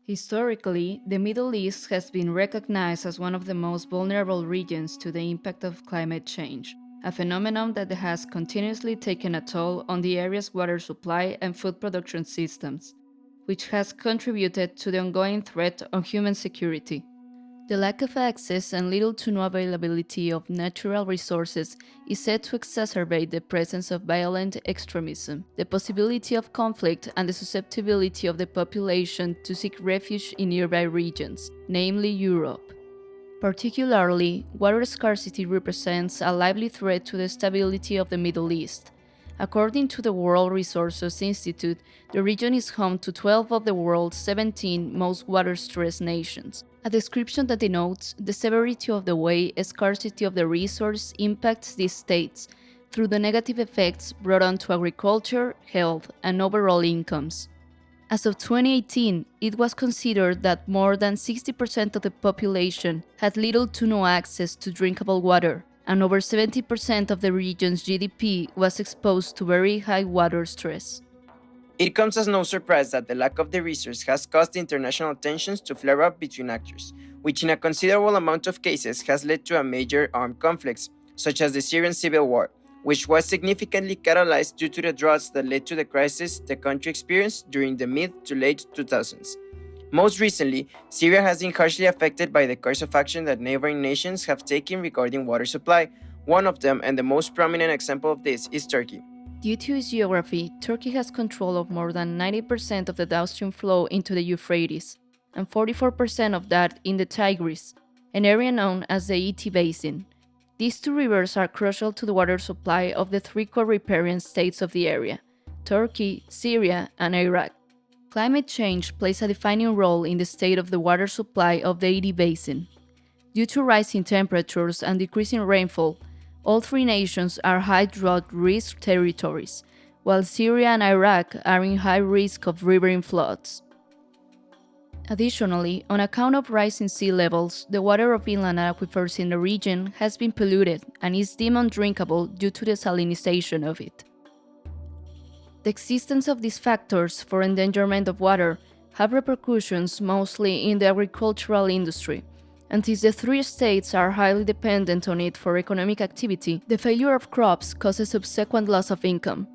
Historically, the Middle East has been recognized as one of the most vulnerable regions to the impact of climate change, a phenomenon that has continuously taken a toll on the area's water supply and food production systems, which has contributed to the ongoing threat on human security. The lack of access and little to no availability of natural resources is said to exacerbate the presence of violent extremism, the possibility of conflict, and the susceptibility of the population to seek refuge in nearby regions, namely Europe. Particularly, water scarcity represents a lively threat to the stability of the Middle East. According to the World Resources Institute, the region is home to 12 of the world's 17 most water-stressed nations, a description that denotes the severity of the way a scarcity of the resource impacts these states through the negative effects brought on to agriculture, health, and overall incomes. As of 2018, it was considered that more than 60% of the population had little to no access to drinkable water, and over 70% of the region's GDP was exposed to very high water stress. It comes as no surprise that the lack of the resource has caused international tensions to flare up between actors, which in a considerable amount of cases has led to a major armed conflicts, such as the Syrian civil war, which was significantly catalyzed due to the droughts that led to the crisis the country experienced during the mid to late 2000s. Most recently, Syria has been harshly affected by the course of action that neighboring nations have taken regarding water supply. One of them, and the most prominent example of this, is Turkey. Due to its geography, Turkey has control of more than 90% of the downstream flow into the Euphrates, and 44% of that in the Tigris, an area known as the Basin. These two rivers are crucial to the water supply of the three core riparian states of the area: Turkey, Syria, and Iraq. Climate change plays a defining role in the state of the water supply of the Basin. Due to rising temperatures and decreasing rainfall, all three nations are high drought risk territories, while Syria and Iraq are in high risk of riverine floods. Additionally, on account of rising sea levels, the water of inland aquifers in the region has been polluted and is deemed undrinkable due to the salinization of it. The existence of these factors for endangerment of water have repercussions mostly in the agricultural industry, and since the three states are highly dependent on it for economic activity, the failure of crops causes subsequent loss of income.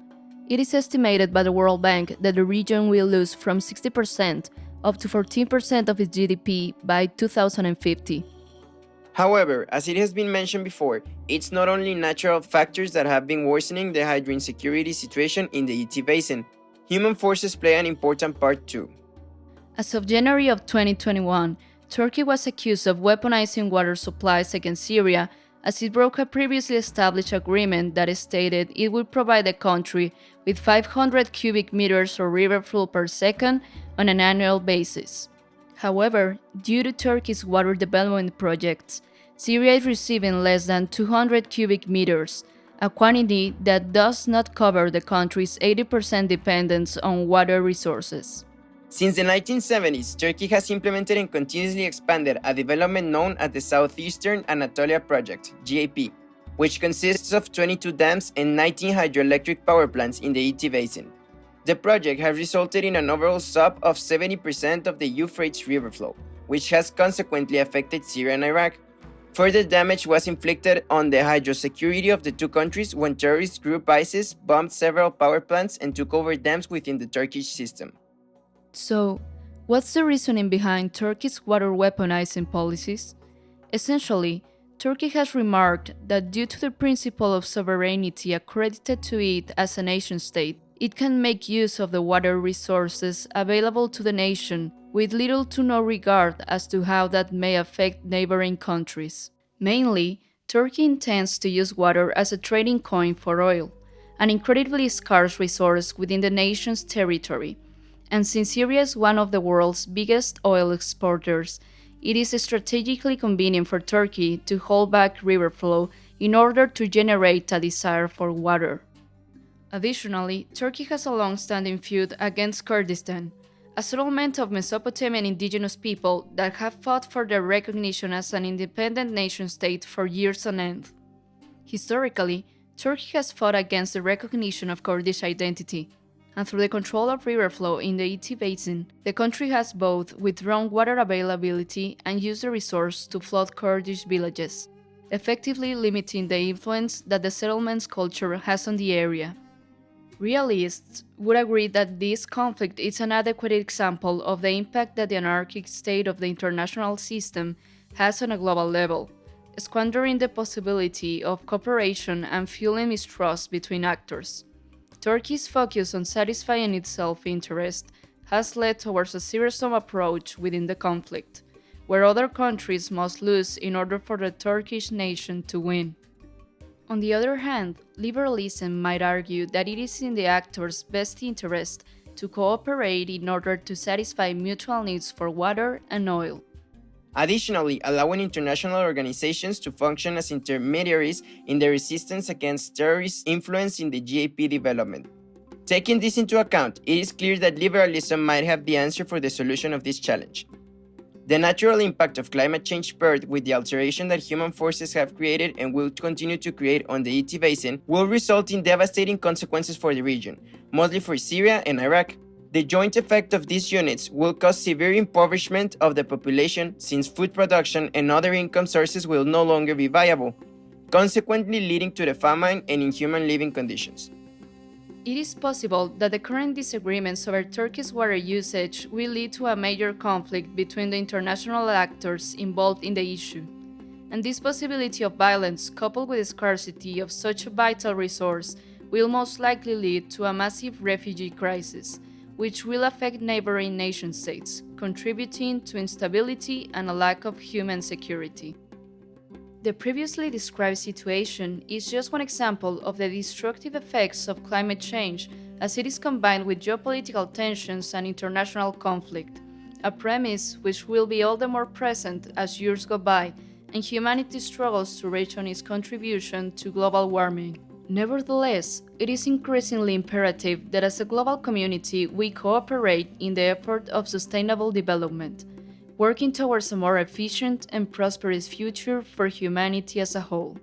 It is estimated by the World Bank that the region will lose from 60% up to 14% of its GDP by 2050. However, as it has been mentioned before, it's not only natural factors that have been worsening the hydro-insecurity situation in the ET Basin. Human forces play an important part too. As of January of 2021, Turkey was accused of weaponizing water supplies against Syria as it broke a previously established agreement that stated it would provide the country with 500 cubic meters of riverflow per second on an annual basis. However, due to Turkey's water development projects, Syria is receiving less than 200 cubic meters, a quantity that does not cover the country's 80% dependence on water resources. Since the 1970s, Turkey has implemented and continuously expanded a development known as the Southeastern Anatolia Project, GAP, which consists of 22 dams and 19 hydroelectric power plants in the ET Basin. The project has resulted in an overall stop of 70% of the Euphrates river flow, which has consequently affected Syria and Iraq. Further damage was inflicted on the hydrosecurity of the two countries when terrorist group ISIS bombed several power plants and took over dams within the Turkish system. So, what's the reasoning behind Turkey's water weaponizing policies? Essentially, Turkey has remarked that due to the principle of sovereignty accredited to it as a nation-state, it can make use of the water resources available to the nation with little to no regard as to how that may affect neighboring countries. Mainly, Turkey intends to use water as a trading coin for oil, an incredibly scarce resource within the nation's territory. And since Syria is one of the world's biggest oil exporters, it is strategically convenient for Turkey to hold back river flow in order to generate a desire for water. Additionally, Turkey has a long-standing feud against Kurdistan, a settlement of Mesopotamian indigenous people that have fought for their recognition as an independent nation-state for years on end. Historically, Turkey has fought against the recognition of Kurdish identity. and through the control of Riverflow in the ET Basin, the country has both withdrawn water availability and used the resource to flood Kurdish villages, effectively limiting the influence that the settlement's culture has on the area. Realists would agree that this conflict is an adequate example of the impact that the anarchic state of the international system has on a global level, squandering the possibility of cooperation and fueling mistrust between actors. Turkey's focus on satisfying its self-interest has led towards a zero-sum approach within the conflict, where other countries must lose in order for the Turkish nation to win. On the other hand, liberalism might argue that it is in the actors' best interest to cooperate in order to satisfy mutual needs for water and oil. Additionally, allowing international organizations to function as intermediaries in the resistance against terrorist influence in the GAP development. Taking this into account, it is clear that liberalism might have the answer for the solution of this challenge. The natural impact of climate change paired with the alteration that human forces have created and will continue to create on the ET Basin will result in devastating consequences for the region, mostly for Syria and Iraq. The joint effect of these units will cause severe impoverishment of the population since food production and other income sources will no longer be viable, consequently leading to the famine and inhuman living conditions. It is possible that the current disagreements over Turkey's water usage will lead to a major conflict between the international actors involved in the issue. And this possibility of violence, coupled with the scarcity of such a vital resource, will most likely lead to a massive refugee crisis, which will affect neighboring nation-states, contributing to instability and a lack of human security. The previously described situation is just one example of the destructive effects of climate change as it is combined with geopolitical tensions and international conflict, a premise which will be all the more present as years go by and humanity struggles to reach on its contribution to global warming. Nevertheless, it is increasingly imperative that as a global community we cooperate in the effort of sustainable development, working towards a more efficient and prosperous future for humanity as a whole.